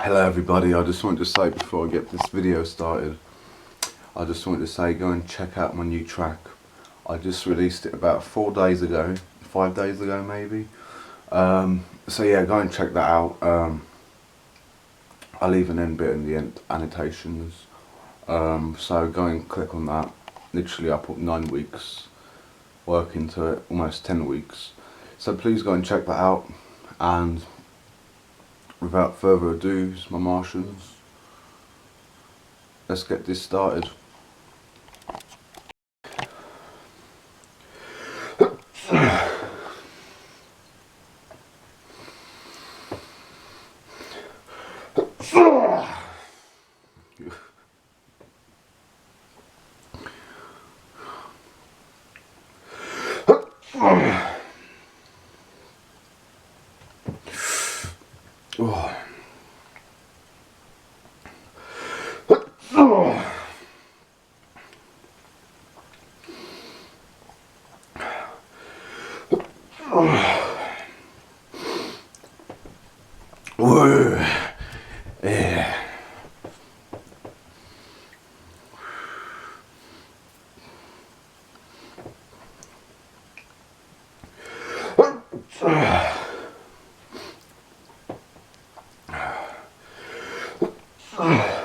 Hello everybody, I just wanted to say before I get this video started, I just wanted to say go and check out my new track. I just released it about 4 days ago, 5 days ago maybe. So yeah, go and check that out. I'll leave an end bit in the annotations. So go and click on that. Literally I put 9 weeks work into it, almost 10 weeks. So please go and check that out, and without further ado, my Martians, let's get this started. Yeah.